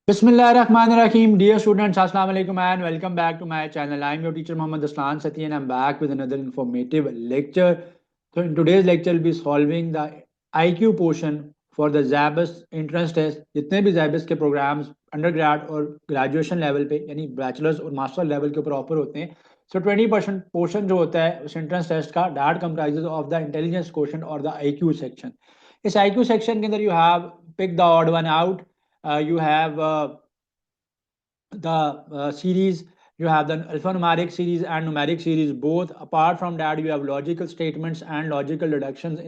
Bismillahirrahmanirrahim. Dear students, Assalamu alaikum and welcome back to my channel. I am your teacher Muhammad Aslan Sati and I am back with another informative lecture. So in today's lecture, we'll be solving the IQ portion for the ZABIS entrance test. जितने भी ZABIS के programs undergrad और graduation level पे यानी bachelor's और master level के ऊपर offer होते हैं. So 20% portion जो होता है उस entrance test का that comprises of the intelligence quotient और the IQ section. इस IQ section के अंदर you have pick the odd one out. You have the series, you have the alphanumeric series and numeric series both. Apart from that, you have logical statements and logical deductions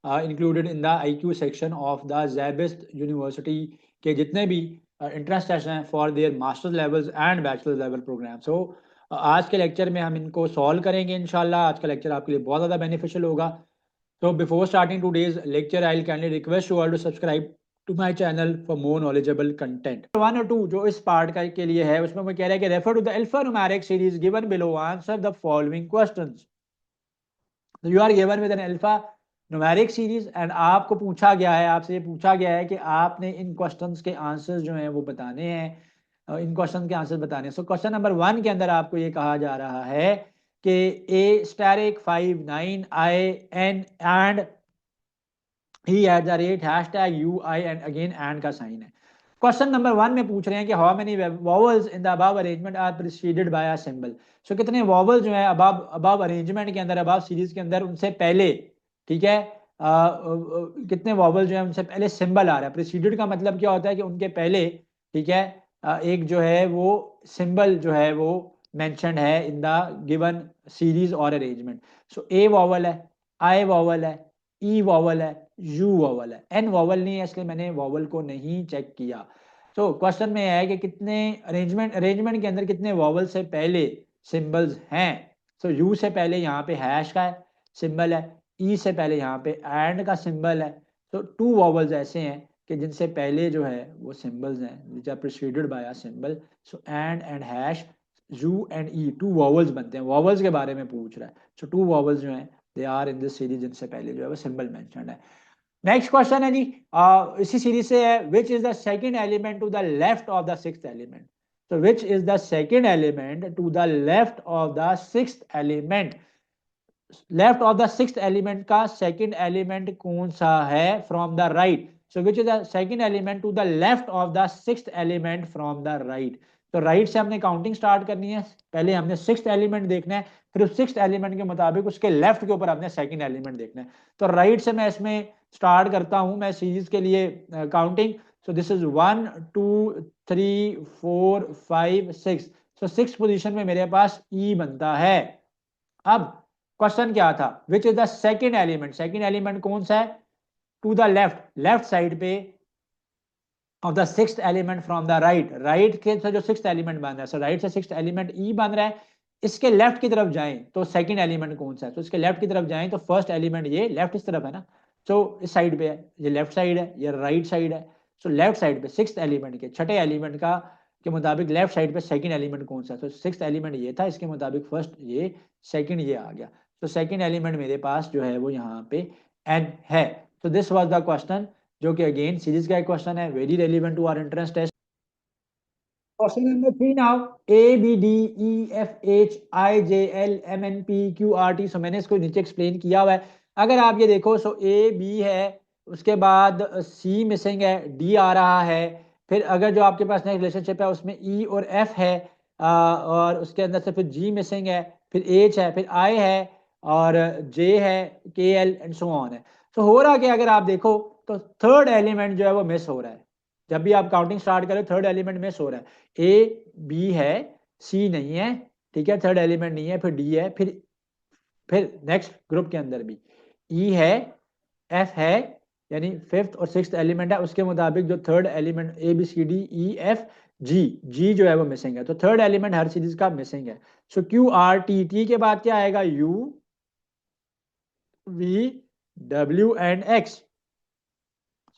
included in the IQ section of the ZABIS University के जितने भी entrance test हैं for their masters levels and bachelor level programme. So आज के lecture में हम इनको solve करेंगे इंशाल्लाह. आज का लेक्चर आपके लिए बहुत ज़्यादा बेनिफिशियल होगा. So before starting today's lecture, I'll kindly request you all to subscribe to my channel for more knowledgeable content. 1 और 2 जो इस पार्ट का के लिए है उसमें मैं कह रहा है कि refer to the alphanumeric series given below, answer the following questions. So you are given with an alphanumeric series and आपको पूछा गया है, आपसे ये पूछा गया है कि आपने इन क्वेश्चंस के आंसर्स जो हैं वो बताने हैं, इन क्वेश्चन के आंसर बताने हैं. सो क्वेश्चन नंबर 1 के अंदर आपको ये कहा जा रहा है कि a static 59 I n and he at the rate hashtag UI and again and का साइन है. क्वेश्चन नंबर 1 में पूछ रहे हैं कि how many vowels in the above arrangement are preceded by a symbol. So कितने वॉवल जो है अबव अबव अरेंजमेंट के अंदर, अबव सीरीज के अंदर उनसे पहले, ठीक है, कितने वॉवल जो है उनसे पहले सिंबल आ रहा है. प्रीसीडेड का मतलब क्या होता है कि उनके पहले, ठीक है, एक जो है वो सिंबल जो है वो मेंशन्ड है इन द गिवन सीरीज और अरेंजमेंट. सो ए वॉवल है, आई वॉवल है, ई वॉवल है, यू वॉवल है, एन वॉवल नहीं है इसलिए मैंने वॉवल को नहीं चेक किया. तो क्वेश्चन में है कि कितने अरेंजमेंट के अंदर कितने वॉवल से पहले सिंबल्स हैं. सो यू से पहले यहाँ पे हैश का सिंबल है, ई से पहले यहाँ पे एंड का सिंबल है. तो 2 वॉवल्स ऐसे हैं कि जिनसे पहले जो है वो सिंबल्स हैं which are preceded by a symbol. So and hash, U and E 2 vowels बनते हैं. वॉवल्स के बारे में पूछ रहा है. सो 2 वॉवल्स जो हैं they are in this series जिनसे पहले जो है वो सिंबल मेंशन्ड है. नेक्स्ट क्वेश्चन है जी, इसी सीरीज से है. Which is the second element to the left of the sixth element. तो which is the second element to the left of the sixth element. Left of the sixth element का second element कौन सा है from the right. So which is the second element to the left of the sixth element from the right. तो right से हमने counting start करनी है. पहले हमने सिक्स्थ एलिमेंट देखना है, फिर उस सिक्स्थ एलिमेंट के मुताबिक उसके लेफ्ट के ऊपर हमने सेकंड एलिमेंट देखना है. तो राइट से मैं इसमें स्टार्ट करता हूं मैं सीरीज के लिए counting. So this is 1 2 3 4 5 6. So six position में मेरे पास ई बनता है. अब क्वेश्चन क्या था, which is the second element. Second element कौन सा है to the left, left side पे of the sixth element from the right. Right के से जो सिक्स्थ एलिमेंट बन रहा है, सो राइट से सिक्स्थ एलिमेंट ई बन रहा है. इसके लेफ्ट की तरफ जाएं तो सेकंड एलिमेंट कौन सा है. तो इसके लेफ्ट की तरफ जाएं तो फर्स्ट एलिमेंट ये लेफ्ट इस तरफ है ना. सो इस साइड पे है, ये लेफ्ट साइड है, ये राइट साइड है. सो लेफ्ट साइड पे सिक्स्थ एलिमेंट के छठे एलिमेंट का के मुताबिक लेफ्ट साइड पे सेकंड एलिमेंट कौन सा है. तो सिक्स्थ एलिमेंट ये था, इसके मुताबिक फर्स्ट ये, सेकंड ये आ गया. तो सेकंड एलिमेंट मेरे पास जो है वो यहाँ पे एन है. तो दिस वाज द क्वेश्चन जो कि अगेन सीरीज का एक क्वेश्चन है, very relevant to our entrance test. Question number 3 now. A B D E F H I J L M N P Q R T. So मैंने इसको नीचे explain किया हुआ है. अगर आप ये देखो, सो ए बी है, उसके बाद सी मिसिंग है, डी आ रहा है. फिर अगर जो आपके पास नेक्स्ट रिलेशनशिप है उसमें ई और एफ है, और उसके अंदर से फिर जी मिसिंग है, फिर एच है, फिर आई है, और जे है, के एल एंड सो ऑन है. तो हो रहा क्या, अगर आप देखो तो थर्ड एलिमेंट जो है वो मिस हो रहा है. जब भी आप काउंटिंग स्टार्ट करें थर्ड एलिमेंट मिस हो रहा है. ए बी है, सी नहीं है, ठीक है, थर्ड एलिमेंट नहीं है, फिर डी है, फिर नेक्स्ट ग्रुप के अंदर भी ई है, एफ है, यानी फिफ्थ और सिक्स्थ एलिमेंट है. उसके मुताबिक जो third element A B C D E F G, G जो है वो मिसिंग है. तो थर्ड एलिमेंट हर सीरीज का मिसिंग है. So Q R T, T के बाद क्या आएगा, U V W and X.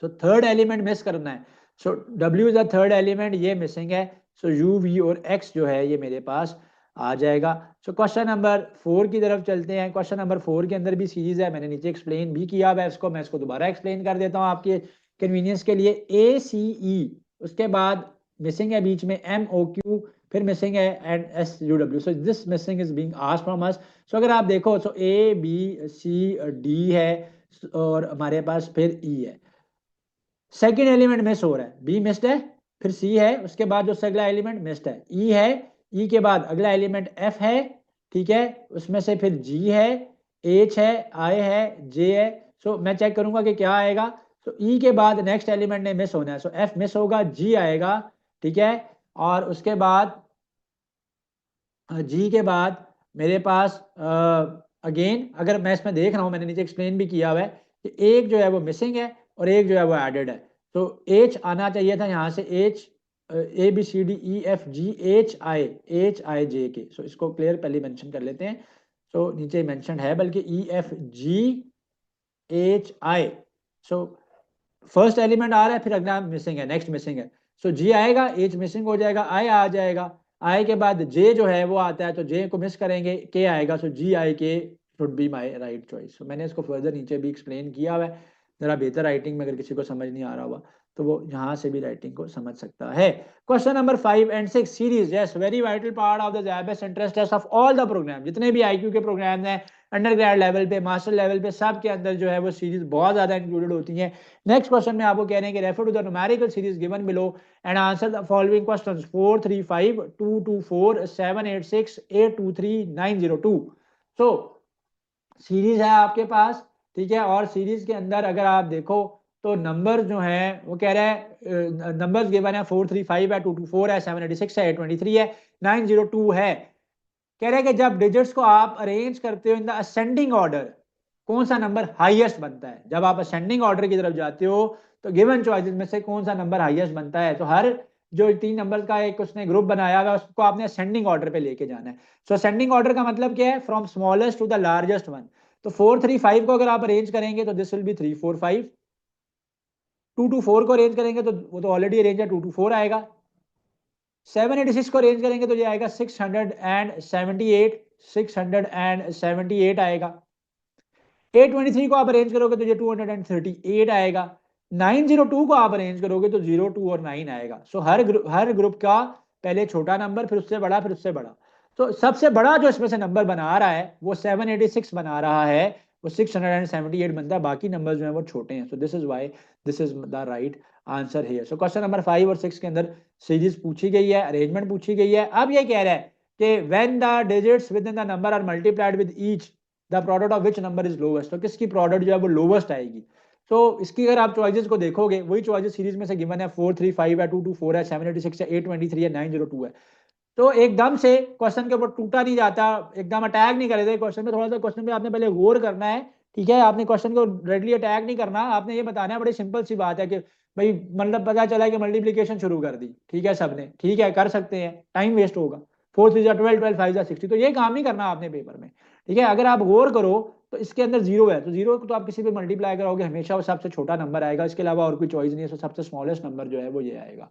So third element miss करना है. So W is the third element, ये मिसिंग है. सो यू वी और एक्स जो है ये मेरे पास आ जाएगा. सो क्वेश्चन नंबर 4 की तरफ चलते हैं. क्वेश्चन नंबर 4 के अंदर भी सीरीज है, मैंने नीचे एक्सप्लेन भी किया हुआ है इसको. मैं इसको दोबारा एक्सप्लेन कर देता हूँ आपके कन्वीनियंस के लिए. ए सी ई, उसके बाद मिसिंग है बीच में MOQ, फिर मिसिंग है and SUW. So this missing is being asked from us. So अगर आप देखो सो ABCD है और हमारे पास फिर E है. सेकेंड एलिमेंट मिस हो रहा है, B मिस्ड है, फिर C है, उसके बाद जो अगला एलिमेंट मिस्ड है E है, E के बाद अगला एलिमेंट F है, ठीक है, उसमें से फिर G है, H है, I है, J है. सो मैं चेक करूंगा कि क्या आएगा. तो E के बाद नेक्स्ट एलिमेंट ने मिस होना है, सो F मिस होगा, G आएगा, ठीक है, और उसके बाद G के बाद मेरे पास अगेन अगर मैं इसमें देख रहा हूँ, मैंने नीचे एक्सप्लेन भी किया हुआ है कि एक जो है वो मिसिंग है और एक जो है वो एडेड है. तो H आना चाहिए था यहाँ से, H ABCDEFGHI के. सो इसको क्लियर पहले मेंशन कर लेते हैं. सो नीचे मेंशन है बल्कि EFGHI. सो फर्स्ट एलिमेंट आ रहा है, फिर अगला मिसिंग है, नेक्स्ट मिसिंग है. सो G आएगा, H मिसिंग हो जाएगा, I आ जाएगा, I के बाद J जो है वो आता है, तो J को मिस करेंगे, K आएगा. So GIK should be my right choice. So मैंने इसको फर्दर नीचे भी एक्सप्लेन किया हुआ है, जरा बेहतर राइटिंग में अगर किसी को समझ नहीं आ रहा हुआ तो वो यहाँ से भी राइटिंग को समझ सकता है. Question number 5 and 6 series, yes, very vital part of the JABS interest test of all the program. जितने भी IQ के प्रोग्राम हैं अंडर ग्रेड लेवल पे, मास्टर लेवल पे, सब के अंदर जो है वो सीरीज बहुत ज्यादा इंक्लूडेड होती हैं. नेक्स्ट क्वेश्चन में आपको कह रहे हैं कि refer to the numerical series given below and answer the following questions 435 224 786 823 902. So series है आपके पास, ठीक है, और सीरीज के अंदर अगर आप देखो तो नंबर जो है वो कह रहा है नंबर्स गिवन है 435 है, 224 है, 786 है, 823 है, 902 है. कह रहे हैं कि जब डिजिट्स को आप अरेंज करते हो इन द असेंडिंग ऑर्डर, कौन सा नंबर हाईएस्ट बनता है. जब आप असेंडिंग ऑर्डर की तरफ जाते हो तो गिवन चॉइसेस में से कौन सा नंबर हाईएस्ट बनता है. तो हर जो 3 नंबर का एक उसने ग्रुप बनाया हुआ है उसको आपने असेंडिंग ऑर्डर पे लेके जाना है. सो असेंडिंग ऑर्डर का मतलब क्या है, from smallest to the largest one. तो 435 को अगर आप अरेंज करेंगे तो दिस विल बी 345. 224 को अरेंज करेंगे तो वो तो ऑलरेडी अरेंज है, 224 आएगा. 786 को अरेंज करेंगे तो ये आएगा 678 आएगा. 823 को आप अरेंज करोगे तो ये 238 आएगा. 902 को आप अरेंज करोगे तो 02 और 9 आएगा. सो हर ग्रुप का पहले छोटा नंबर, फिर उससे बड़ा, फिर उससे बड़ा. तो सबसे बड़ा जो इसमें से नंबर बना रहा है वो 786 बना रहा है, वो 678 बनता है, बाकी नंबर जो है वो छोटे हैं. So this is why this is the right answer है. सो क्वेश्चन नंबर 5 और 6 के अंदर सीरीज पूछी गई है, अरेंजमेंट पूछी गई है. अब ये कह रहा है कि when the digits within the number are multiplied with each the product of which number is lowest. तो किसकी प्रोडक्ट जो है वो लोवेस्ट आएगी. तो इसकी अगर आप चॉइसेस को देखोगे, वही चॉइसेस सीरीज में से गिवन है, 435 है, 224 है, 786 है, 823 है, 902 है. तो एकदम से क्वेश्चन के ऊपर टूटा नहीं जाता, एकदम अटैक नहीं करे थे क्वेश्चन पे. थोड़ा सा क्वेश्चन पे आपने पहले गौर करना है, ठीक है. आपने क्वेश्चन को रेडली अटैक नहीं करना, आपने ये बताना है, बड़ी सिंपल सी बात है कि भाई मतलब पता चला कि मल्टीप्लीकेशन शुरू कर दी, ठीक है, सबने, ठीक है, कर सकते हैं, टाइम वेस्ट होगा. 4 3 12 12 5 60, तो ये काम नहीं करना आपने पेपर में, ठीक है. अगर आप गौर करो तो इसके अंदर जीरो है, तो जीरो को तो आप किसी पे मल्टीप्लाई करोगे हमेशा वो सबसे छोटा नंबर आएगा, इसके अलावा और कोई चॉइस नहीं है. सबसे स्मॉलेस्ट नंबर जो है वो ये आएगा.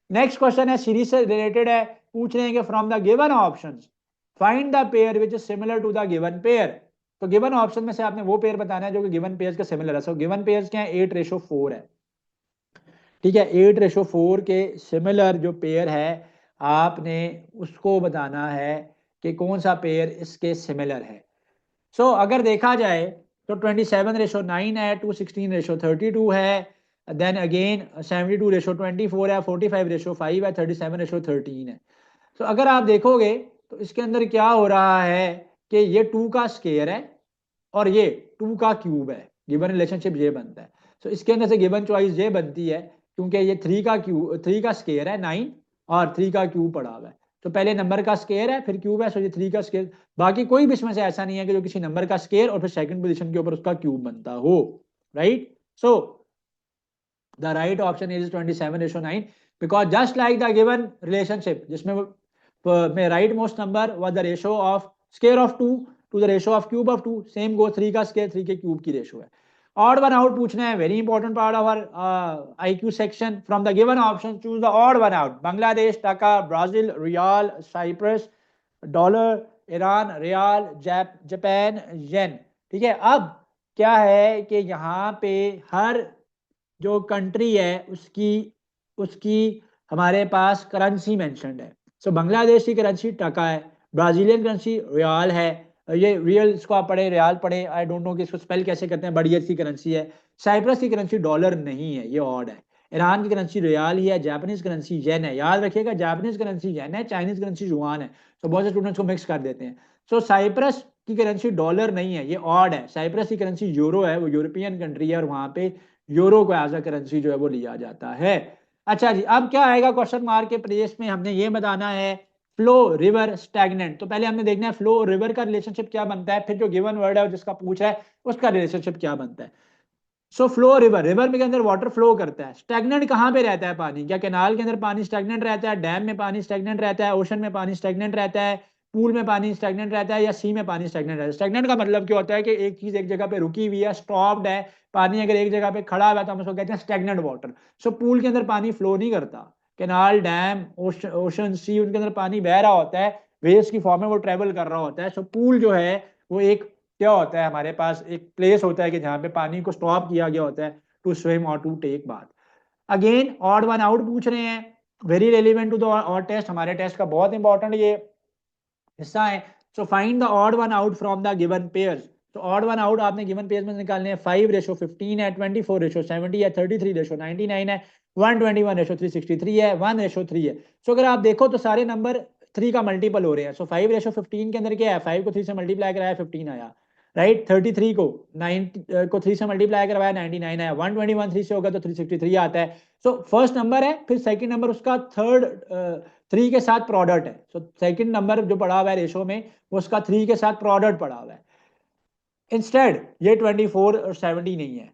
नेक्स्ट क्वेश्चन है, सीरीज से रिलेटेड है, पूछ रहे हैं कि from the given options find the pair which is similar to the given pair. तो गिवन ऑप्शन में से आपने वो पेयर बताना है जो कि गिवन पेयर्स के सिमिलर है. सो गिवन पेयर्स क्या है, 8:4 है, ठीक है. 8:4 के सिमिलर जो पेयर है आपने उसको बताना है कि कौन सा पेयर इसके सिमिलर है. सो अगर देखा जाए तो 27:9 है, 216:32 है, देन अगेन 72:24 है, 45:5 है, 37:13 है. तो अगर आप देखोगे तो इसके अंदर क्या हो रहा है कि ये 2 का स्केयर है और ये 2 का क्यूब है, गिवन रिलेशनशिप ये बनता है. तो इसके अंदर से गिवन चॉइस ये बनती है क्योंकि ये 3 का स्केयर है 9 और 3 का क्यूब पड़ा हुआ है. तो पहले नंबर का स्केयर है फिर क्यूब है, सो ये 3 का स्केयर. बाकी कोई भी इसमें से ऐसा नहीं है कि जो किसी नंबर का स्केयर और फिर सेकंड पोजीशन के ऊपर उसका क्यूब बनता हो, right. So the right option is 27:9 because just like the given relationship जिसमें right most number was the ratio of square of 2 to the ratio of cube of 2, same go 3 का square 3 के cube की ratio है. Odd one out पूछना है, very important part of our IQ section. From the given option choose the odd one out. Bangladesh taka, Brazil real, Cyprus dollar, Iran rial, Japan yen, ठीक है. अब क्या है कि यहाँ पे हर जो कंट्री है उसकी उसकी हमारे पास करेंसी मेंशन्ड है। सो बांग्लादेश की करेंसी टका है, ब्राजीलियन करेंसी रियाल है, ये रियल इसको आप पढ़े, रियाल पढ़े, आई डोंट नो कि इसको स्पेल कैसे करते हैं, बड़ी अच्छी करेंसी है। साइप्रस की करेंसी डॉलर नहीं है, ये ऑड है। ईरान की करेंसी रियाल ही है, जापानीज करेंसी येन है, याद रखिएगा जापानीज करेंसी येन है, चाइनीज करेंसी युआन है। तो बहुत से स्टूडेंट्स को मिक्स कर देते हैं। सो साइप्रस की करेंसी डॉलर नहीं है, ये ऑड है। साइप्रस की करेंसी यूरो है, वो यूरोपियन कंट्री है और वहां पे यूरो को एज अ करेंसी जो है वो लिया जाता है। अच्छा जी, अब क्या आएगा क्वेश्चन मार्क के प्लेस में, हमने ये बताना है फ्लो रिवर स्टैग्नेंट। तो पहले हमने देखना है फ्लो और रिवर का रिलेशनशिप क्या बनता है, फिर जो गिवन वर्ड है जिसका पूछा है उसका रिलेशनशिप क्या बनता है। सो फ्लो रिवर, रिवर में के अंदर वाटर फ्लो करता है। स्टैग्नेंट कहाँ पे रहता है पानी, क्या कैनाल के अंदर पानी स्टैग्नेंट रहता है, डैम में पानी स्टैग्नेंट रहता है, ओशन में पानी स्टैग्नेंट रहता है, पूल में पानी स्टैग्नेंट रहता है, या सी में पानी स्टैग्नेंट रहता है। स्टैग्नेंट का मतलब क्या होता है कि एक चीज एक जगह पे रुकी हुई है, स्टॉप्ड है। पानी अगर एक जगह पे खड़ा हुआ है तो हम उसको कहते हैं स्टैग्नेंट वाटर। सो पूल के अंदर पानी फ्लो नहीं करता, कैनाल डैम ओशन सी उनके अंदर पानी बह रहा होता है, वेव्स की फॉर्म में वो ट्रेवल कर रहा होता है। सो पूल जो है वो एक क्या होता है, हमारे पास एक प्लेस होता है कि जहाँ पे पानी को स्टॉप किया गया होता है टू स्विम और to take bath. Again odd one out पूछ रहे हैं, very relevant to the our test, हमारे टेस्ट का बहुत इंपॉर्टेंट ये हिस्सा है। So find the odd one out from the given pairs. तो ऑड वन आउट आपने गिवन पेयर्स में निकालने हैं। 5:15 है, 24:70 है, 33:99 है, 121:363 है, 1:3 है। सो अगर आप देखो तो सारे नंबर 3 का मल्टीपल हो रहे हैं। सो 5:15 के अंदर क्या है, 5 को 3 से मल्टीप्लाई कराया 15 आया, राइट। 33 को 9 को 3 से मल्टीप्लाई करवाया 99 आया, 121 3 से होगा तो 363 आता है। सो फर्स्ट नंबर है, फिर सेकंड नंबर उसका थर्ड 3 के साथ प्रोडक्ट है। सो सेकंड नंबर जो पड़ा हुआ है रेशो में वो उसका 3 के साथ प्रोडक्ट पड़ा हुआ है। इंस्टेड ये 24 और 70 नहीं है,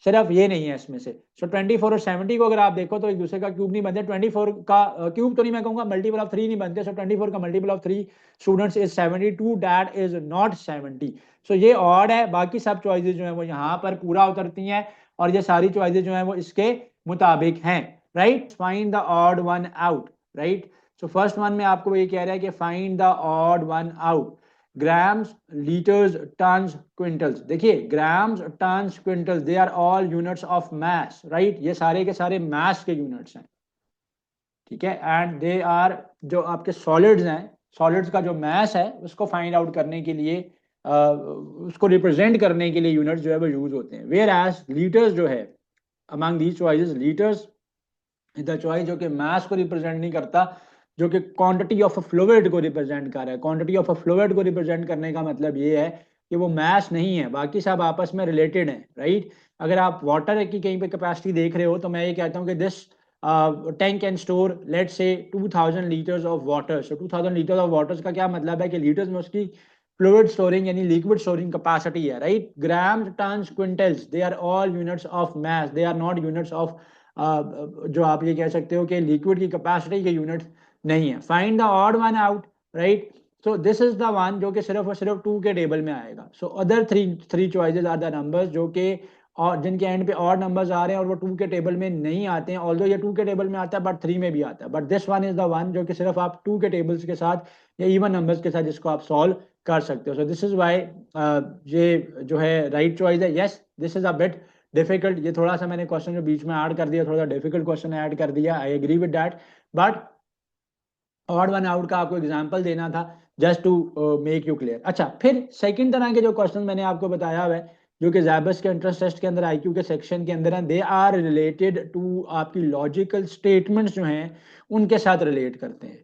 सिर्फ ये नहीं है इसमें से। सो 24 और 70 को अगर आप देखो तो एक दूसरे का क्यूब नहीं बनते। 24 का क्यूब तो नहीं मैं कहूंगा, मल्टीपल ऑफ 3 नहीं बनते। सो 24 का multiple of 3 students is 72, that is not 70। सो ये ऑड है, बाकी सब चॉइसेस जो है वो यहाँ पर पूरा उतरती हैं और ये सारी चॉइसेस जो है वो इसके मुताबिक हैं, right. Find the odd one out, right. So first one में आपको ये कह रहा है कि find the odd one out. Grams, litres, tons, quintals. देखिए grams, tons, quintals, they are all units of mass, right. ये सारे के सारे मास के यूनिट्स हैं, ठीक है। एंड दे आर, जो आपके सॉलिड्स हैं, सॉलिड्स का जो मास है उसको फाइंड आउट करने के लिए उसको रिप्रेजेंट करने के लिए यूनिट्स जो है वो यूज होते हैं। वेयर एज लीटर्स जो है, among these choices litres the choice जो कि मास को रिप्रेजेंट नहीं करता, जो कि क्वांटिटी ऑफ अ फ्लूइड को रिप्रेजेंट कर रहा है। क्वांटिटी ऑफ अ फ्लूइड को रिप्रेजेंट करने का मतलब ये है कि वो मास नहीं है, बाकी सब आपस में रिलेटेड है, राइट। अगर आप वाटर की कहीं पे कैपेसिटी देख रहे हो तो मैं ये कहता हूँ कि this tank can store let's say 2000 litres of water. So 2000 litre of water का क्या मतलब है कि लीटर्स में उसकी फ्लूइड स्टोरिंग यानी लिक्विड स्टोरिंग कैपेसिटी है, right. Grams, tons, quintals, they are all units of mass, they are not units of जो आप ये कह सकते हो कि लिक्विड की कैपेसिटी के यूनिट नहीं है। Find the odd one out, right. So this is the one जो कि सिर्फ और सिर्फ 2 के टेबल में आएगा। So other three choices are the numbers जो कि और जिनके एंड पे ऑड नंबर्स आ रहे हैं और वो 2 के टेबल में नहीं आते हैं। ऑल्दो ये 2 के टेबल में आता है बट 3 में भी आता है, but this one is the one जो कि सिर्फ आप 2 के टेबल्स के साथ या इवन नंबर्स के साथ जिसको आप सॉल्व कर सकते हो। सो दिस इज वाई ये जो है राइट चॉइस है। Yes this is a bit difficult, ये थोड़ा सा मैंने क्वेश्चन जो बीच में ऐड कर दिया, थोड़ा डिफिकल्ट क्वेश्चन ऐड कर दिया, I agree with that. But odd one out का आपको एग्जांपल देना था just to make you clear. अच्छा, फिर सेकंड तरह के जो क्वेश्चन मैंने आपको बताया हुआ है जो कि ज़ैबस के एंट्रेंस टेस्ट के अंदर आईक्यू के सेक्शन के अंदर हैं, दे आर रिलेटेड टू आपकी लॉजिकल स्टेटमेंट्स जो हैं उनके साथ रिलेट करते हैं,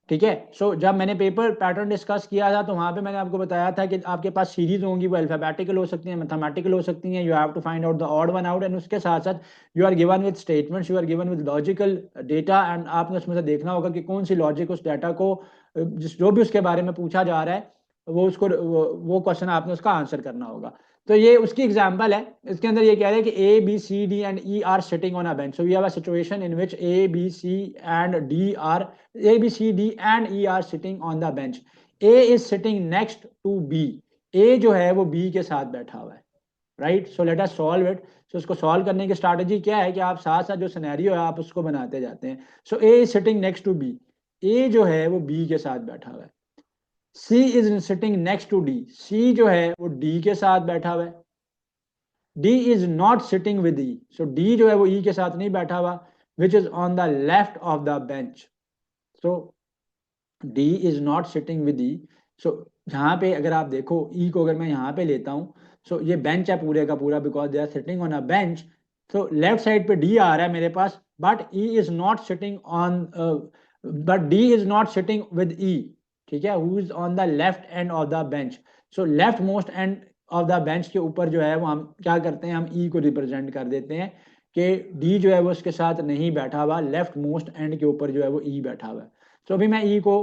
ठीक है। सो जब मैंने पेपर पैटर्न डिस्कस किया था तो वहां पे मैंने आपको बताया था कि आपके पास सीरीज होंगी, वो अल्फाबेटिकल हो सकती हैं, मैथमेटिकल हो सकती हैं, you have to find out the odd one out. And उसके साथ साथ you are given with statements, you are given with logical data, and आपने उसमें से देखना होगा कि कौन सी लॉजिक उस डाटा को जिस जो भी उसके बारे में पूछा जा रहा है वो उसको वो क्वेश्चन आपने उसका आंसर करना होगा। तो ये उसकी एग्जांपल है। इसके अंदर ये कह रहे हैं कि A B C D and E are sitting on a bench. So we have a situation in which A B C and D are A, B, C, D and E are sitting on the bench. A is sitting next to B. A जो है वो B के साथ बैठा हुआ है, right. So let us solve it. So उसको solve करने की स्ट्रैटेजी क्या है कि आप साथ साथ जो सिनेरियो है आप उसको बनाते जाते हैं। सो A is sitting next to B. A जो है वो B के साथ बैठा हुआ है। C is sitting next to D. C जो है वो D के साथ बैठा हुआ है। D is not sitting with E. So D जो है वो E के साथ नहीं बैठा हुआ। which is on the left of the bench. So D is not sitting with E. So यहाँ पे अगर आप देखो E को अगर मैं यहाँ पे लेता हूँ, so ये बेंच है पूरे का पूरा, because they are sitting on a bench. So left side पे D आ रहा है मेरे पास, but E is not sitting on but D is not sitting with E. ठीक है, who is on the left end of the bench. So left most end of the bench के ऊपर जो है वो हम क्या करते हैं, हम E को रिप्रेजेंट कर देते हैं कि D जो है वो उसके साथ नहीं बैठा हुआ, लेफ्ट मोस्ट एंड के ऊपर जो है वो E बैठा हुआ है. तो अभी मैं E को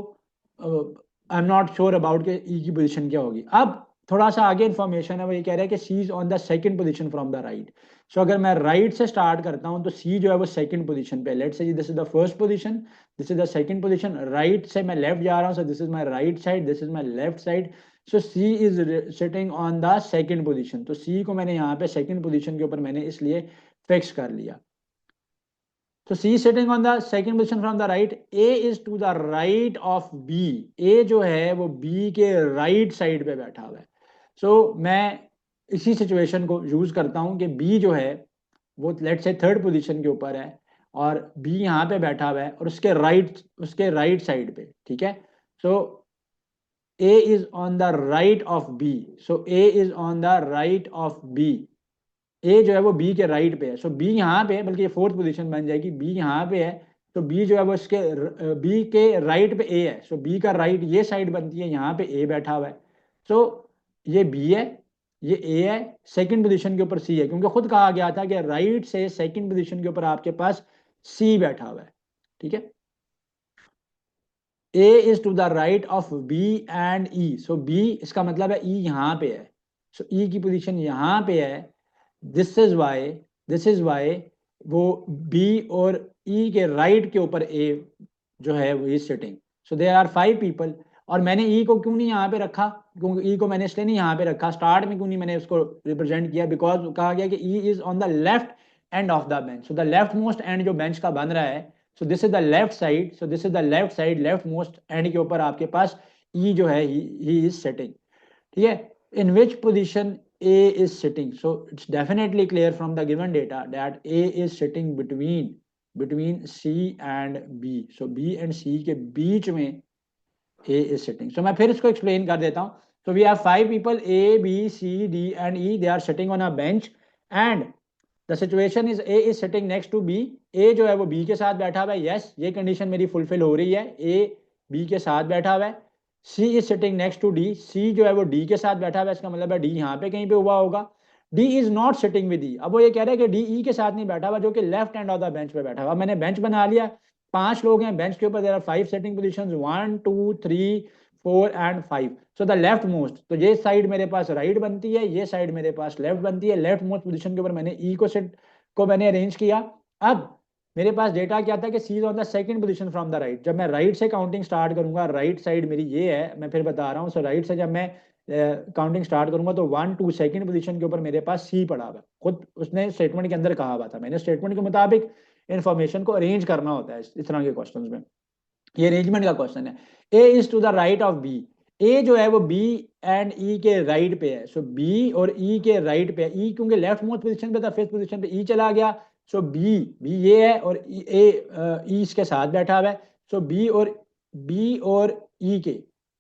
I am not sure about के E की पोजीशन क्या होगी. अब थोड़ा सा आगे इन्फॉर्मेशन है, वो ये कह रहा है कि C is on the second position from the right. So अगर मैं राइट से स्टार्ट करता हूं तो C जो है वो सेकंड पोजीशन पे. Let's say this is the first position, this is the second position. Right से मैं लेफ्ट जा रहा हूं, सो this is my right side, this is my left side. So C is sitting on the second position. तो C को मैंने यहाँ पे सेकंड पोजीशन के ऊपर मैंने इसलिए फिक्स कर लिया. So C is sitting on the second position from the right. A is to the right of B. A जो है वो B के right side पे बैठा हुआ है. So मैं इसी सिचुएशन को यूज करता हूँ कि B जो है वो लेट्स से थर्ड पोजीशन के ऊपर है और B यहाँ पे बैठा हुआ है और उसके राइट साइड पे. ठीक है, सो A is on the right of B. So A is on the right of B. ए जो है वो बी के राइट पे है. सो बी यहाँ पे है, बल्कि ये फोर्थ पोजीशन बन जाएगी. बी यहाँ पे है तो बी जो है वो इसके बी के राइट पे ए है. सो बी का राइट ये साइड बनती है, यहाँ पे ए बैठा हुआ है. सो ये बी है, ये ए है, सेकंड पोजीशन के ऊपर सी है, क्योंकि खुद कहा गया था कि राइट से सेकंड पोजीशन के ऊपर आपके पास सी बैठा हुआ है. ठीक है, A is to the right of B and E. So B इसका मतलब है ई यहाँ पे है. सो ई की पोजीशन यहाँ पे है. दिस इज वाई वो बी और ई के राइट के ऊपर ए जो है वो is sitting. So there are 5 people. और मैंने ई को क्यों नहीं यहाँ पे रखा, क्योंकि ई को मैंने इसलिए नहीं यहाँ पे रखा, स्टार्ट में क्यों नहीं मैंने उसको रिप्रेजेंट किया, बिकॉज कहा गया कि E is on the left end of the bench. So the left most and जो बेंच का बन रहा है, so this is the left side. So this is the left side, left most and के ऊपर आपके पास ई जो है ही इज सिटिंग. ठीक है, in which position A is sitting. So it's definitely clear from the given data that A is sitting between C and B. So B and C के बीच में A is sitting. So मैं फिर इसको explain कर देता हूँ. So we have 5 people A, B, C, D and E. They are sitting on a bench and the situation is A is sitting next to B. A जो है वो B के साथ बैठा हुआ है. Yes, ये condition मेरी fulfill हो रही है. A B के साथ बैठा हुआ है. C is sitting next to D. C जो है वो D के साथ बैठा हुआ है, इसका मतलब है D यहाँ पे कहीं पे हुआ होगा. D is not sitting with E. अब वो ये कह रहा है कि D E के साथ नहीं बैठा हुआ, जो कि left hand of the bench पे बैठा हुआ. मैंने बेंच बना लिया, 5 लोग हैं बेंच के ऊपर. There are 5 setting positions, 1 2 3 4 and 5. So the leftmost, तो ये साइड मेरे पास राइट बनती है, ये साइड मेरे पास लेफ्ट बनती है. लेफ्ट मोस्ट पोजीशन के ऊपर मैंने E को मैंने अरेंज किया. अब मेरे पास डेटा क्या था कि C is on the second position from the right. जब मैं राइट से काउंटिंग स्टार्ट करूंगा, राइट साइड मेरी ये है, मैं फिर बता रहा हूँ. सो राइट से जब मैं काउंटिंग स्टार्ट करूंगा तो 1 2 सेकंड पोजीशन के ऊपर मेरे पास सी पड़ा हुआ. खुद उसने स्टेटमेंट के अंदर कहा हुआ था. मैंने स्टेटमेंट के मुताबिक इन्फॉर्मेशन को अरेंज करना होता है इस तरह के क्वेश्चन में. ये अरेंजमेंट का क्वेश्चन है. A is to the right of B. A जो है वो बी एंड ई के राइट पे है. सो बी और ई के राइट पे है. ई क्योंकि लेफ्ट मोस्ट पोजीशन पे था, फिफ्थ पोजीशन पे ई चला गया. सो बी ये है और ए ई इसके साथ बैठा हुआ है. सो बी और ई के,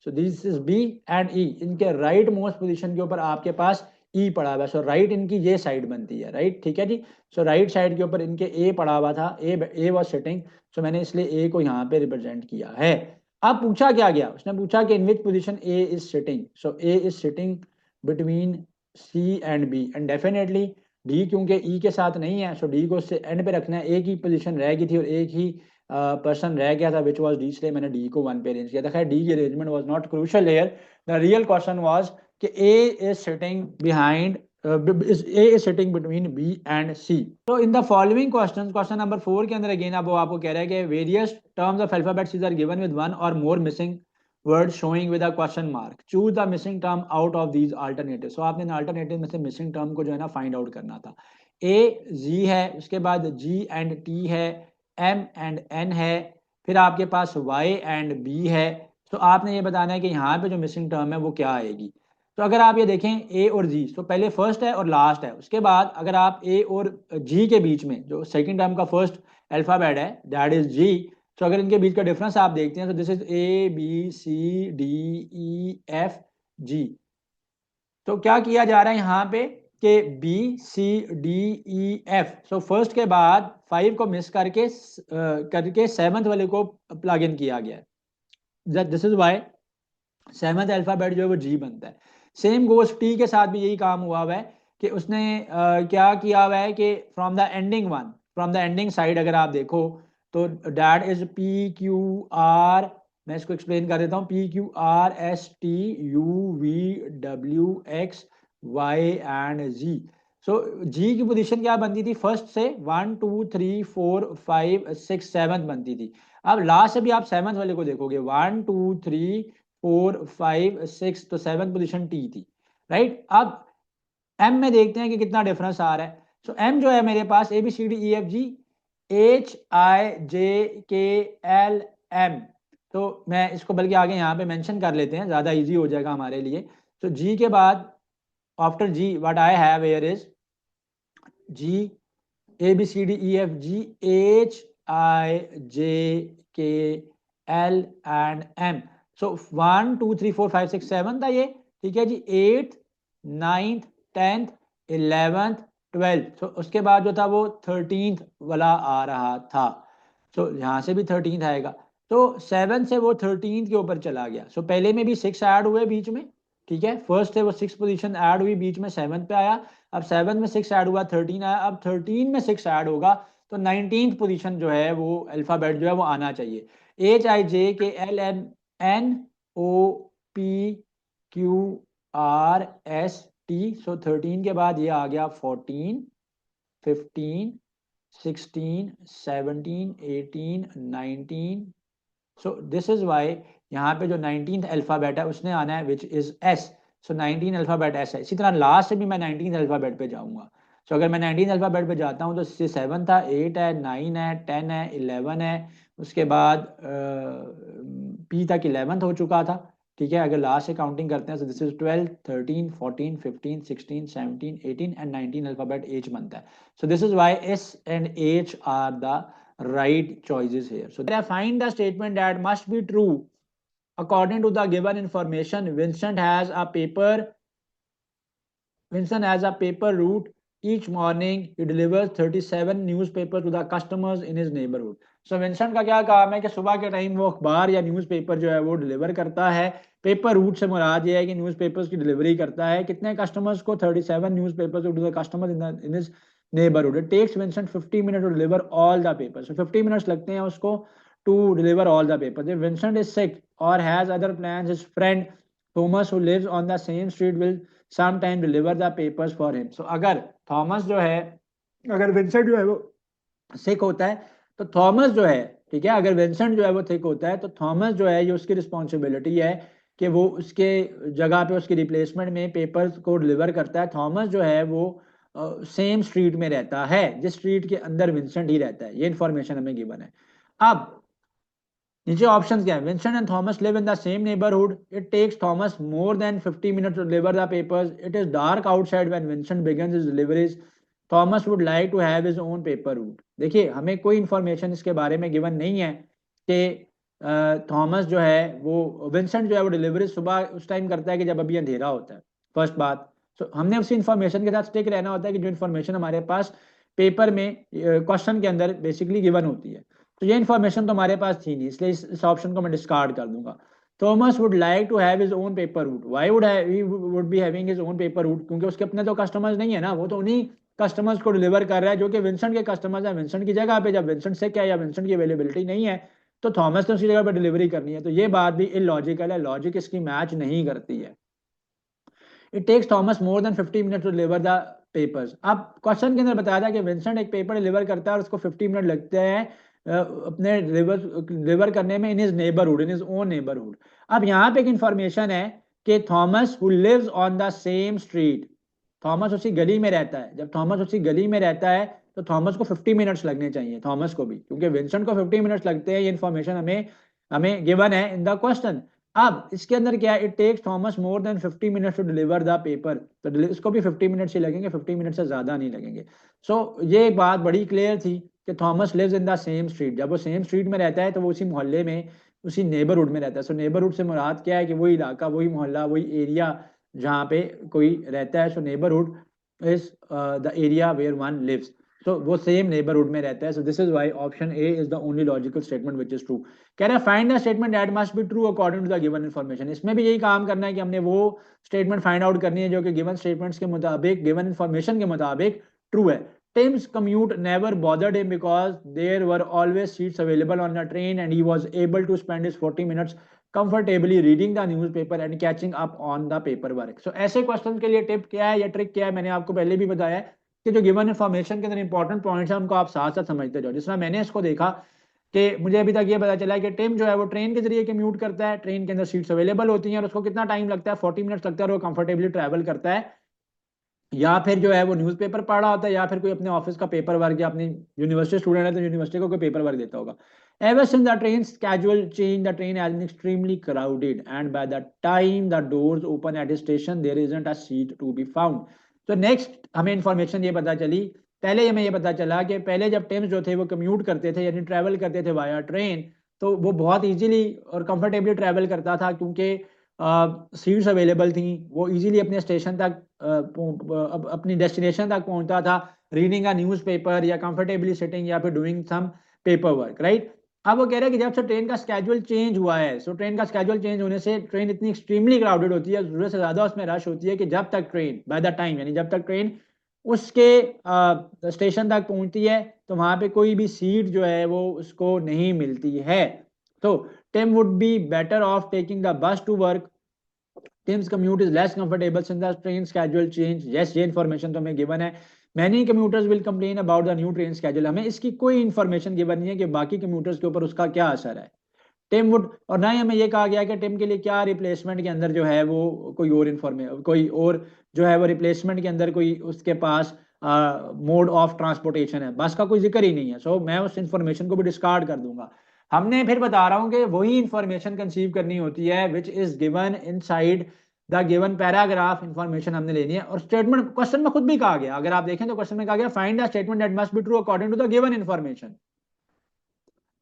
so this is B and E, इनके राइट मोस्ट पोजीशन के ऊपर आपके पास ई पड़ा हुआ है. सो राइट इनकी ये साइड बनती है, राइट. ठीक है जी. सो राइट साइड के ऊपर इनके ए पड़ा हुआ था, ए वाज सिटिंग. सो मैंने इसलिए ए को यहाँ पे रिप्रेजेंट किया है. अब पूछा क्या गया, उसने पूछा कि in which position A is sitting. So A is sitting between C and B and definitely D क्योंकि ई के साथ नहीं है, सो डी को एंड पे रखना है. एक ही पोजीशन रह गई थी और एक ही पर्सन रह गया था विच वाज डी, इसलिए मैंने डी को 1 पे अरेंज किया था. खैर डी की arrangement was not crucial here. The real question was कि A is sitting behind A is sitting between B and C. So in the following questions, question number 4 के अंदर again अब वो आपको कह रहा है कि various terms of alphabets are given with one or more missing words showing with a question mark. Choose the missing term out of these alternatives. So आपने alternative में से missing term को जो है ना find out करना था. A Z है, उसके बाद G and T है, M and N है, फिर आपके पास Y and B है. तो आपने ये बताना है कि यहाँ पे जो missing term है वो क्या आएगी. तो अगर आप ये देखें ए और जी, तो पहले फर्स्ट है और लास्ट है, उसके बाद अगर आप ए और जी के बीच में जो सेकंड टर्म का फर्स्ट अल्फाबेट है दैट इज जी, तो अगर इनके बीच का डिफरेंस आप देखते हैं तो this is A B C D E F G. तो क्या किया जा रहा है यहाँ पे कि B C D E F, so first के बाद 5 को मिस करके सेवंथ वाले को प्लग इन किया गया है। This is Y seventh alphabet जो है वो जी बनता है। सेम गोस टी के साथ भी यही काम हुआ है कि उसने क्या किया हुआ है कि फ्रॉम द एंडिंग साइड अगर आप देखो तो that is P Q R, मैं इसको एक्सप्लेन कर देता हूँ, P Q R S T U V W X Y and G. So G की पोजीशन क्या बनती थी फर्स्ट से 1 2 3 4 5 6 7 बनती थी। अब लास्ट से भी आप सेवंथ वाले को देखोगे 1 2 3 4 5 6, तो सेवंथ पोजीशन टी थी, राइट। अब एम में देखते हैं कि कितना डिफरेंस आ रहा है। सो एम जो है मेरे पास A B C D E F G H I J K L M, तो मैं इसको बल्कि आगे यहाँ पे मेंशन कर लेते हैं, ज़्यादा इजी हो जाएगा हमारे लिए। तो जी के बाद after G what I have here is G A B C D E F G H I J K L and M. सो 1 2 3 4 5 6 7 था ये, ठीक है जी। 8th 9th 10th 11th 12th, तो उसके बाद जो था वो 13th वाला आ रहा था। सो यहाँ से भी 13th आएगा, तो 7 से वो 13th के ऊपर चला गया। सो पहले में भी 6 ऐड हुए बीच में, ठीक है, फर्स्ट से वो 6 पोजीशन ऐड हुई, बीच में 7 पे आया, अब 7 में 6 ऐड हुआ 13 आया, अब 13 में 6 ऐड होगा तो 19th पोजीशन जो है वो अल्फाबेट जो है वो आना चाहिए। H I J K L M N O P Q R S T, so 13 के बाद ये आ गया 14 15 16 17 18 19। सो दिस इज वाई यहाँ पे जो 19th अल्फाबेट है उसने आना है which is S. So 19 alphabet S है। इसी तरह लास्ट से भी मैं 19th अल्फाबेट पे जाऊंगा। सो अगर मैं 19th अल्फाबेट पे जाता हूँ तो 7 था, 8 है, 9 है, 10 है, 11 है, उसके बाद पी तक 11th हो चुका था, ठीक है। अगर लास्ट से काउंटिंग करते हैं तो this is 12 13 14 15 16 17 18 and 19 alphabet H बनता है। So this is Y S and H are the right choices here. So I find the statement that must be true. According to the given information, Vincent has a paper route. Each morning he delivers 37 newspapers to the customers in his neighborhood. So Vincent का क्या काम है कि सुबह के time वो अखबार या न्यूज़पेपर जो है वो डिलीवर करता है। पेपर रूट से मुराद ये है कि न्यूज़पेपर्स की डिलीवरी करता है कितने कस्टमर्स को, 37 newspapers to the customer in his neighborhood. It takes Vincent 50 minutes to deliver all the papers. So 50 minutes लगते हैं उसको to deliver all the papers. If Vincent is sick or has other plans, his friend Thomas who lives on the same street will sometime deliver the papers for him. So अगर Thomas जो है, अगर Vincent जो है वो सिक होता है तो थॉमस जो है, ठीक है, अगर विंसेंट जो है वो थिक होता है तो थॉमस जो है ये उसकी रिस्पॉन्सिबिलिटी है कि वो उसके जगह पे उसकी रिप्लेसमेंट में पेपर्स को डिलीवर करता है। थॉमस जो है वो सेम स्ट्रीट में रहता है जिस स्ट्रीट के अंदर विंसेंट ही रहता है, ये इंफॉर्मेशन हमें गिवन है। अब नीचे ऑप्शंस क्या है, Vincent and Thomas live in the same neighbourhood, it takes Thomas more than 50 minutes to deliver the papers, it is dark outside when Vincent begins his deliveries, Thomas would like to have his own paper route. देखिए हमें कोई information इसके बारे में given नहीं है कि Thomas जो है वो, विंसेंट जो है वो डिलीवरी सुबह उस टाइम करता है कि जब अभी अंधेरा होता है, फर्स्ट बात। तो हमने उसी इंफॉर्मेशन के साथ स्टिक रहना होता है कि जो इन्फॉर्मेशन हमारे पास पेपर में क्वेश्चन के अंदर बेसिकली गिवन होती है। तो ये इन्फॉर्मेशन तो हमारे पास थी नहीं, इसलिए इस ऑप्शन को मैं डिस्कार्ड कर दूंगा। Thomas would like to have his own paper route, why would be having his own paper route, क्योंकि उसके अपने तो कस्टमर्स नहीं है ना, वो तो उन्हीं कस्टमर्स को डिलीवर कर रहा है जो कि विंसेंट के कस्टमर्स हैं। विंसेंट की जगह पे जब विंसेंट से क्या या विंसेंट की अवेलेबिलिटी नहीं है तो थॉमस ने उसकी जगह पे डिलीवरी करनी है। तो ये बात भी इलॉजिकल है, लॉजिक इसकी मैच नहीं करती है। It takes Thomas more than 50 minute to deliver the papers. अब क्वेश्चन के अंदर बताया था कि विंसेंट एक पेपर डिलीवर करता है और उसको 50 मिनट लगते हैं अपने डिलीवर करने में in his neighbourhood, in his own neighbourhood. अब यहाँ पे एक इंफॉर्मेशन है कि Thomas who lives on the same street, Thomas उसी गली में रहता है। जब थॉमस उसी गली में रहता है तो थॉमस को 50 मिनट्स लगने चाहिए, थॉमस को भी, क्योंकि विंसेंट को 50 मिनट्स लगते हैं। ये इन्फॉर्मेशन हमें हमें गिवन है इन द क्वेश्चन। अब इसके अंदर क्या है, it takes Thomas more than 50 minutes to deliver the paper, तो इसको भी 50 मिनट्स ही लगेंगे, 50 मिनट से ज्यादा नहीं लगेंगे। ये बात बड़ी क्लियर थी कि Thomas lives in the same street, जब वो सेम स्ट्रीट में रहता है तो वो उसी मोहल्ले में, उसी नेबरहुड में रहता है। नेबरहुड से मुराद क्या है कि वही इलाका, वही मोहल्ला, वही एरिया जहाँ पे कोई रहता है। Neighbourhood is the area where one lives, वो सेम नेबरहुड में रहता है। This is why option A is the only logical statement which is true. कह रहा है find the statement that must be true according to the given information. इसमें भी यही काम करना है कि हमने वो स्टेटमेंट फाइंड आउट करनी है जो कि गिवन स्टेटमेंट्स के मुताबिक, गिवन इन्फॉर्मेशन के मुताबिक ट्रू है। Tim's commute never bothered him because there were always seats available on the train and he was able to spend his 40 minutes comfortably reading the newspaper and catching up on the paperwork. So ऐसे question के लिए tip क्या है या trick क्या है, मैंने आपको पहले भी बताया है कि जो गिवन इन्फॉर्मेशन के अंदर इंपॉर्टेंट पॉइंट्स हैं उनको आप साथ साथ समझते जाओ। जिस तरह मैंने इसको देखा कि मुझे अभी तक ये पता चला कि टिम जो है वो ट्रेन के जरिए कम्यूट करता है, ट्रेन के अंदर सीट्स अवेलेबल होती हैं और उसको कितना टाइम लगता है, 40 मिनट्स लगता है और वो कंफर्टेबली ट्रैवल करता है, या फिर जो है वो न्यूज़पेपर पढ़ रहा होता है या फिर कोई अपने ऑफिस का पेपर वर्क, या अपनी यूनिवर्सिटी स्टूडेंट है तो यूनिवर्सिटी को कोई पेपर वर्क देता होगा। Ever since the train's schedule change, the train has been extremely crowded, and by the time the doors open at the station, there isn't a seat to be found. तो next हमें information ये पता चली, पहले हमें ये पता चला कि पहले जब टिम्स जो थे वो कम्यूट करते थे यानी ट्रैवल करते थे वाया ट्रेन, तो वो बहुत इजीली और कंफर्टेबली ट्रैवल करता था क्योंकि सीट्स अवेलेबल थी, वो इजीली अपने स्टेशन तक अपनी डेस्टिनेशन तक पहुंचता था, रीडिंग अ न्यूज़पेपर या कंफर्टेबली सिटिंग या फिर doing some paper work, right. अब वो कह रहे हैं कि जब से ट्रेन का स्केड्यूल चेंज हुआ है, ट्रेन का स्केड्यूल चेंज होने से ट्रेन इतनी एक्सट्रीमली क्राउडेड होती है, जरूरत से ज्यादा उसमें रश होती है कि जब तक ट्रेन बाय द टाइम यानी जब तक ट्रेन उसके स्टेशन तक पहुंचती है तो वहां पे कोई भी सीट जो है वो उसको नहीं मिलती है। तो Tim would be better off taking the bus to work. Tim's commute is less comfortable since the train schedule change. Yes, ये information तो हमें given है। Many commuters will complain about the new train schedule. हमें इसकी कोई information given नहीं है कि बाकी commuters के ऊपर उसका क्या असर है। टिम वुड, और ना ही हमें ये कहा गया कि टिम के लिए क्या रिप्लेसमेंट के अंदर जो है वो कोई और कोई और जो है वो रिप्लेसमेंट के अंदर कोई उसके पास मोड ऑफ ट्रांसपोर्टेशन है, बस का कोई जिक्र ही नहीं है। मैं उस इंफॉर्मेशन को भी डिस्कार्ड कर दूंगा। हमने फिर बता रहा हूं कि वही इंफॉर्मेशन कंसीव करनी होती है which is given inside the given paragraph. Information हमने लेनी है और स्टेटमेंट क्वेश्चन में खुद भी कहा गया, अगर आप देखें तो क्वेश्चन में कहा गया find the statement that must be true according to the given information.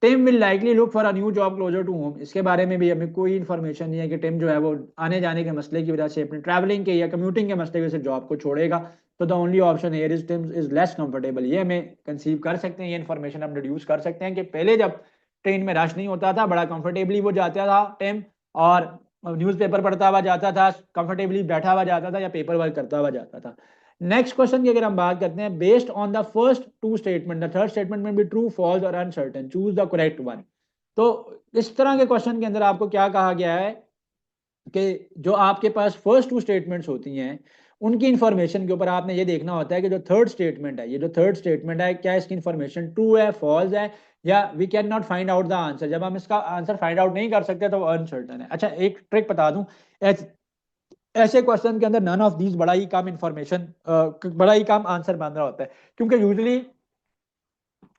Tim will likely look for a new job closer to home. इसके बारे में भी हमें कोई इन्फॉर्मेशन नहीं है कि टिम जो है वो आने जाने के मसले की वजह से, अपने ट्रैवलिंग के या कम्यूटिंग के मसले की वजह से जॉब को छोड़ेगा। तो the only option here is Tim is less comfortable. ये हमें कंसीव कर सकते हैं, ये इन्फॉर्मेशन हम डिड्यूस कर सकते हैं कि पहले जब ट्रेन में रश नहीं होता था, बड़ा कंफर्टेबली वो जाता था टिम, और न्यूज़पेपर पढ़ता हुआ जाता था, कंफर्टेबली बैठा हुआ जाता था या पेपर वर्क करता हुआ जाता था। नेक्स्ट क्वेश्चन की अगर हम बात करते हैं, based on the first two statement the third statement में बी ट्रू, फॉल्स और uncertain, choose the correct one. तो इस तरह के क्वेश्चन के अंदर आपको क्या कहा गया है कि जो आपके पास फर्स्ट टू स्टेटमेंट्स होती हैं उनकी इंफॉर्मेशन के ऊपर आपने ये देखना होता है कि जो थर्ड स्टेटमेंट है, ये जो थर्ड स्टेटमेंट है, क्या इसकी इंफॉर्मेशन ट्रू है, फॉल्स है, या we can not find out the answer. जब हम इसका आंसर फाइंड आउट नहीं कर सकते तो वो अनसर्टन है। अच्छा, एक ट्रिक बता दूं, ऐसे क्वेश्चन के अंदर नन ऑफ दीज बड़ा ही कम इंफॉर्मेशन, बड़ा ही कम आंसर बन रहा होता है, क्योंकि यूजली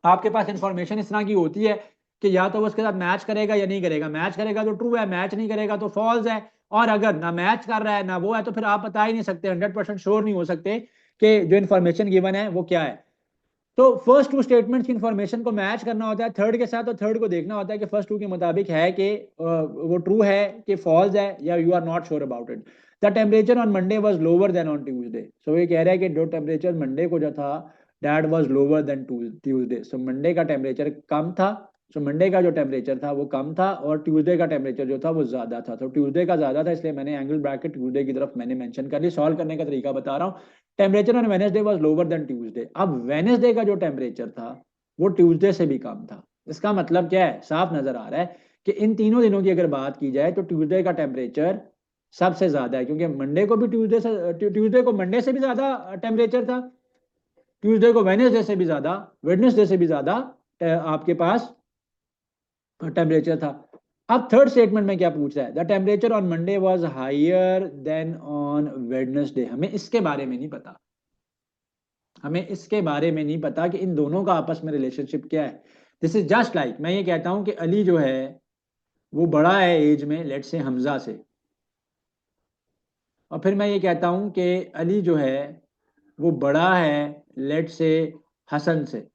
आपके पास इंफॉर्मेशन इस तरह की होती है कि या तो वो उसके साथ मैच करेगा या नहीं करेगा, मैच करेगा तो ट्रू है, मैच नहीं करेगा तो फॉल्स है, और अगर ना मैच कर रहा है ना वो है तो फिर आप बता ही नहीं सकते, 100% श्योर नहीं हो सकते कि जो इन्फॉर्मेशन गिवन है वो क्या है। तो फर्स्ट टू स्टेटमेंट्स की इंफॉर्मेशन को मैच करना होता है थर्ड के साथ, और थर्ड को देखना होता है कि फर्स्ट टू के मुताबिक है कि वो ट्रू है कि फॉल्स है, या you are not sure about it. The temperature on Monday was lower than on Tuesday. So ये कह रहा है कि जो टेम्परेचर मंडे को जो था that was lower then Tuesday. So Monday का टेम्परेचर कम था, मंडे का जो टेम्परेचर था वो कम था और ट्यूसडे का टेम्परेचर जो था वो ज्यादा था। तो ट्यूसडे का ज्यादा था, इसलिए मैंने एंगल ब्रैकेट ट्यूसडे की तरफ मैंने मेंशन कर ली। सॉल्व करने का तरीका बता रहा हूँ। Temperature on Wednesday was lower then Tuesday. अब वेनेसडे का जो टेम्परेचर था वो ट्यूसडे से भी कम था। इसका मतलब क्या है, साफ नजर आ रहा है कि इन तीनों दिनों की अगर बात की जाए तो ट्यूसडे का टेम्परेचर सबसे ज्यादा है, क्योंकि मंडे को भी ट्यूसडे को मंडे से भी ज्यादा टेम्परेचर था, ट्यूसडे को वेनेसडे से भी ज्यादा, वेडनेसडे से भी ज्यादा आपके पास टेम्परेचर था। अब थर्ड स्टेटमेंट में क्या पूछ रहा है, the temperature on Monday was higher than on Wednesday. हमें इसके बारे में नहीं पता, हमें इसके बारे में नहीं पता कि इन दोनों का आपस में रिलेशनशिप क्या है। दिस इज जस्ट लाइक मैं ये कहता हूं कि अली जो है वो बड़ा है एज में लेट से हमजा से, और फिर मैं ये कहता हूं कि अली जो है वो बड़ा है लेट से हसन से।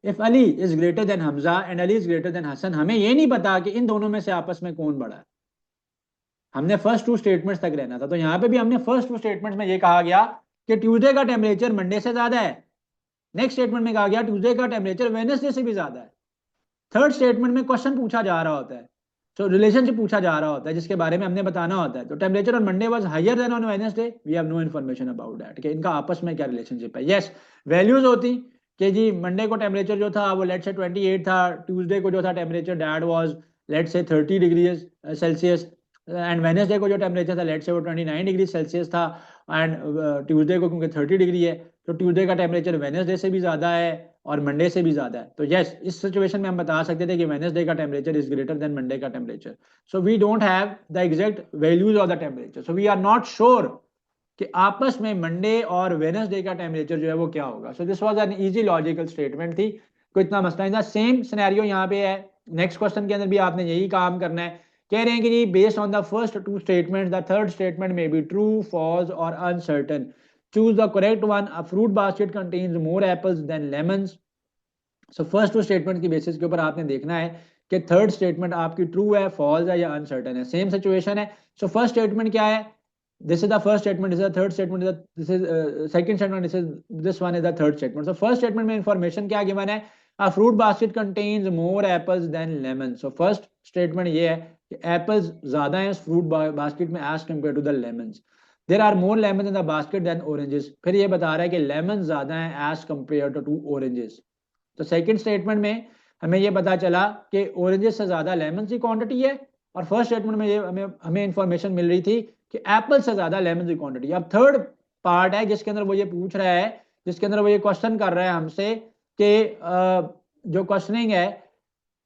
If Ali is greater than Hamza and Ali is greater than Hasan, हमें ये नहीं पता कि इन दोनों में से आपस में कौन बड़ा है। हमने फर्स्ट टू स्टेटमेंट्स तक रहना था, तो यहां पे भी हमने फर्स्ट टू स्टेटमेंट्स में ये कहा गया कि ट्यूसडे का टेम्परेचर मंडे से ज्यादा है। नेक्स्ट स्टेटमेंट में कहा गया ट्यूसडे का टेम्परेचर वेडनेसडे से भी ज्यादा है। थर्ड स्टेटमेंट में क्वेश्चन पूछा जा रहा होता है, तो रिलेशनशिप पूछा जा रहा होता है जिसके बारे में हमने बताना होता है। तो temperature on Monday was higher than on Wednesday, we have no information about that कि इनका आपस में क्या रिलेशनशिप है। यस, वैल्यूज होती कि जी मंडे को टेम्परेचर जो था वो लेट से 28 था, ट्यूसडे को जो था टेम्परेचर दैट वाज लेट से 30 डिग्री सेल्सियस, एंड वेडनेसडे को जो टेम्परेचर था लेट से वो 29 डिग्री सेल्सियस था, एंड ट्यूसडे को क्योंकि 30 डिग्री है तो ट्यूसडे का टेम्परेचर वेडनेसडे से भी ज्यादा है और मंडे से भी ज्यादा है। तो यस, इस सिचुएशन में हम बता सकते थे कि वेडनेसडे का temperature is greater than Monday का temperature. So we don't have the exact values of the temperature, so we are not sure कि आपस में मंडे और वेडनेसडे का टेम्परेचर जो है वो क्या होगा। So this was an easy logical statement थी, कोई इतना मसला नहीं था। सेम सिनेरियो यहाँ पे है, नेक्स्ट क्वेश्चन के अंदर भी आपने यही काम करना है। कह रहे हैं कि जी based on the first two statement the third statement में बी ट्रू, फॉल्स और uncertain, choose the correct one, a fruit basket contains more apples than lemons. So first two statement की बेसिस के ऊपर आपने देखना है कि थर्ड स्टेटमेंट आपकी ट्रू है, फॉल्स है या अनसर्टेन है। सेम सिचुएशन है। सो फर्स्ट स्टेटमेंट क्या है, this is the first statement, this is the third statement, this is second statement, this one is the third statement. So first statement में information क्या given है, a fruit basket contains more apples than lemons. So first statement ये है कि apples ज्यादा हैं उस fruit basket में as compared to the lemons. There are more lemons in the basket than oranges. फिर ये बता रहा है कि lemons ज्यादा हैं as compared to oranges. तो सेकंड स्टेटमेंट में हमें ये पता चला कि ऑरेंजेस से ज्यादा लेमन की क्वांटिटी है, और फर्स्ट स्टेटमेंट में ये हमें इंफॉर्मेशन मिल रही थी कि एप्पल से ज्यादा लेमन की क्वांटिटी। अब थर्ड पार्ट है जिसके अंदर वो ये पूछ रहा है, जिसके अंदर वो ये क्वेश्चन कर रहा है हमसे कि जो क्वेश्चनिंग है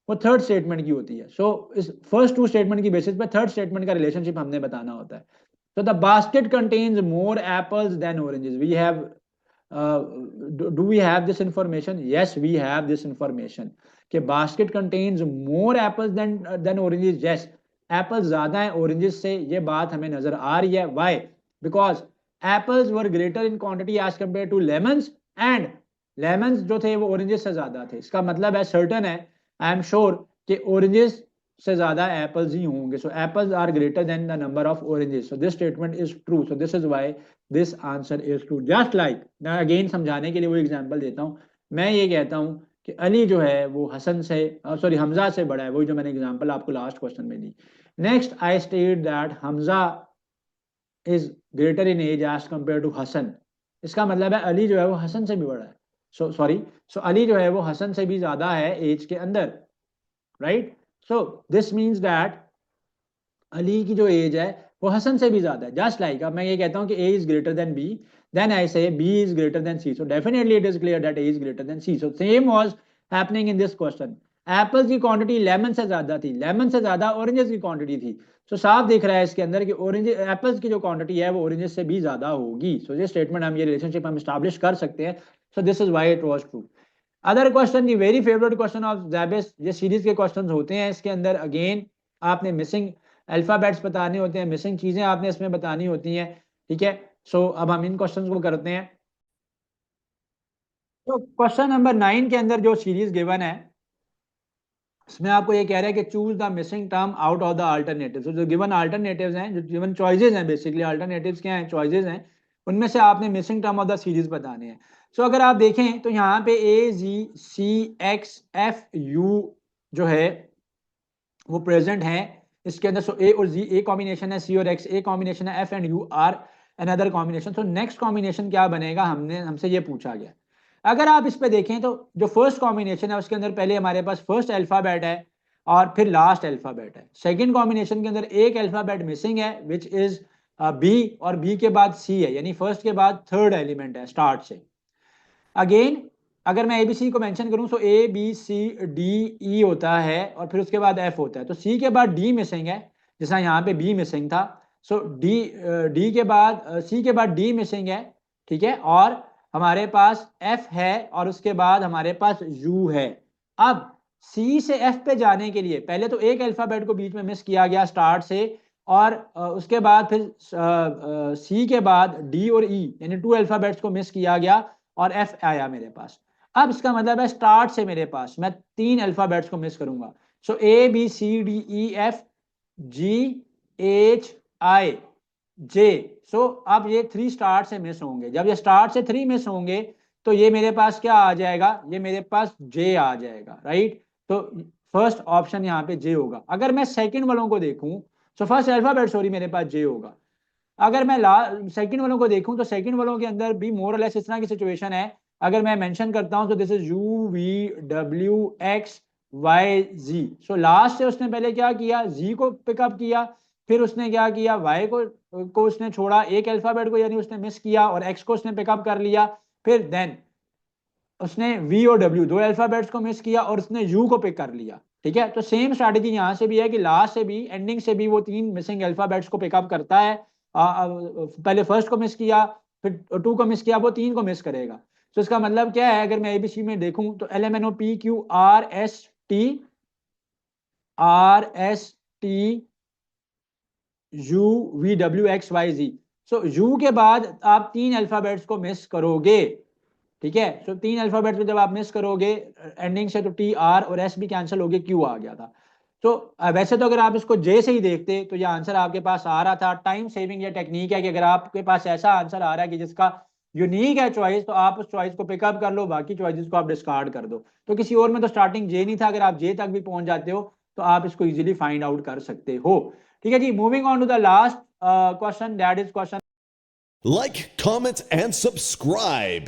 वो थर्ड स्टेटमेंट की होती है। सो इस फर्स्ट टू स्टेटमेंट की बेसिस पे थर्ड स्टेटमेंट का रिलेशनशिप हमने बताना होता है। So the basket contains more apples than oranges. We have do we have this information? Yes, we have this information कि basket contains more apples than oranges. Yes, apples ज्यादा हैं oranges से, ये बात हमें नजर आ रही है। Why? Because apples were greater in quantity as compared to lemons, and lemons जो थे वो oranges से ज्यादा थे। इसका मतलब है certain है, I am sure कि oranges से ज्यादा एप्पल्स ही होंगे। So apples are greater than the number of oranges, so this statement is true, so this is why this answer is true. Just like मैं अगेन समझाने के लिए वो एग्जांपल देता हूं, मैं ये कहता हूं कि अली जो है वो हसन से सॉरी हमजा से बड़ा है, वही जो मैंने एग्जांपल आपको लास्ट क्वेश्चन में दी। Next I state that Hamza is greater in age age compare to Hasan. इसका मतलब है अली जो है वो हसन से भी बड़ा है। सो अली जो है वो हसन से भी ज्यादा है एज के अंदर, right. So this means that Ali की जो एज है वो हसन से भी ज्यादा है। जस्ट लाइक अब मैं ये कहता हूं कि A is greater than B, then I say B is greater than C, so definitely it is clear that A is greater than C. So same was happening in this question. Apples की quantity lemon से ज्यादा थी, lemon से ज्यादा oranges की quantity थी। सो साफ दिख रहा है इसके अंदर कि ऑरेंज एप्पल्स की जो क्वांटिटी है वो ऑरेंजेस से भी ज्यादा होगी। सो ये स्टेटमेंट हम ये रिलेशनशिप हम स्टैब्लिश कर सकते हैं। So this is why it was true. Other question, the very favourite question of जैबिस, ये सीरीज के क्वेश्चन होते हैं। इसके अंदर अगेन आपने मिसिंग अल्फाबेट्स बताने होते हैं, मिसिंग चीजें आपने इसमें बतानी होती हैं, ठीक है। सो अब हम इन क्वेश्चंस को करते हैं। तो क्वेश्चन नंबर 9 के अंदर जो सीरीज गिवन है इसमें आपको ये कह रहा है कि choose the missing term out of the alternatives. जो गिवन अल्टरनेटिव्स हैं, जो गिवन चॉइसेस हैं, बेसिकली अल्टरनेटिव्स क्या हैं, चॉइसेस हैं, उनमें से आपने missing term of the series बताने हैं। सो अगर आप देखें तो यहाँ पे ए जी सी एक्स एफ यू जो है वो प्रेजेंट है इसके अंदर। सो ए और जी ए कॉम्बिनेशन है, सी और एक्स ए कॉम्बिनेशन है, F and U are another combination. So next combination क्या बनेगा, हमसे ये पूछा गया। अगर आप इस पे देखें तो जो फर्स्ट कॉम्बिनेशन है उसके अंदर पहले हमारे पास फर्स्ट अल्फाबेट है और फिर लास्ट अल्फाबेट है। सेकंड कॉम्बिनेशन के अंदर एक अल्फाबेट मिसिंग है विच इज बी, और बी के बाद सी है, यानी फर्स्ट के बाद थर्ड एलिमेंट है स्टार्ट से। अगेन अगर मैं एबीसी को मेंशन करूं तो ए बी सी डी ई होता है और फिर उसके बाद एफ होता है। तो सी के बाद डी मिसिंग है, जैसा यहाँ पे बी मिसिंग था। सो डी डी के बाद सी के बाद डी मिसिंग है, ठीक है, और हमारे पास एफ है और उसके बाद हमारे पास यू है। अब सी से एफ पे जाने के लिए पहले तो एक अल्फाबेट को बीच में मिस किया गया स्टार्ट से, और उसके बाद फिर सी के बाद डी और ई यानी 2 अल्फाबेट्स को मिस किया गया और एफ आया मेरे पास। अब इसका मतलब है स्टार्ट से मेरे पास मैं 3 अल्फाबेट्स को मिस करूंगा। So A B C D E F G H I J. So अब ये 3 स्टार्ट से मिस होंगे। जब ये स्टार्ट से 3 मिस होंगे तो ये मेरे पास क्या आ जाएगा, ये मेरे पास जे आ जाएगा, राइट। तो फर्स्ट ऑप्शन यहाँ पे जे होगा। अगर मैं सेकंड वालों को देखूं, सो फर्स्ट अल्फाबेट सॉरी मेरे पास जे होगा। अगर मैं सेकंड वालों को देखूं तो सेकंड वालों के अंदर भी मोर लेस इस तरह की सिचुएशन है। अगर मैं मेंशन करता हूं तो this is U V W X Y Z. So last से उसने पहले क्या किया, जी को पिकअप किया, फिर उसने क्या किया, वाई को उसने छोड़ा एक अल्फाबेट को, यानी उसने मिस किया, और एक्स को उसने पिकअप कर लिया। फिर देन उसने वी और डब्ल्यू 2 अल्फाबेट्स को मिस किया और उसने यू को पिक कर लिया। ठीक है, तो सेम स्ट्रैटेजी यहां से भी है कि लास्ट से भी एंडिंग से भी वो 3 मिसिंग अल्फाबेट्स को पिकअप करता है। पहले फर्स्ट को मिस किया, फिर 2 को मिस किया, वो 3 को मिस करेगा। तो इसका मतलब क्या है, अगर मैं एबीसी में देखूं तो L M N O P Q R S T U V W X Y Z. So U के बाद आप 3 अल्फाबेट्स को मिस करोगे। ठीक है, सो 3 अल्फाबेट्स को जब आप मिस करोगे एंडिंग से, तो टी आर और एस भी कैंसिल हो गए, क्यू आ गया था। तो वैसे तो अगर आप इसको जे से ही देखते तो ये आंसर आपके पास आ रहा था। टाइम सेविंग ये टेक्निक है कि अगर आपके पास ऐसा आंसर आ रहा है कि जिसका यूनिक है चॉइस, तो आप उस चॉइस को पिकअप कर लो, बाकी चॉइसेस को आप डिस्कार्ड कर दो। तो किसी और में तो स्टार्टिंग जे नहीं था, अगर आप जे तक भी पहुंच जाते हो तो आप इसको इजीली फाइंड आउट कर सकते हो। ठीक है जी, moving on to the last question, that is question Like, comment, and subscribe.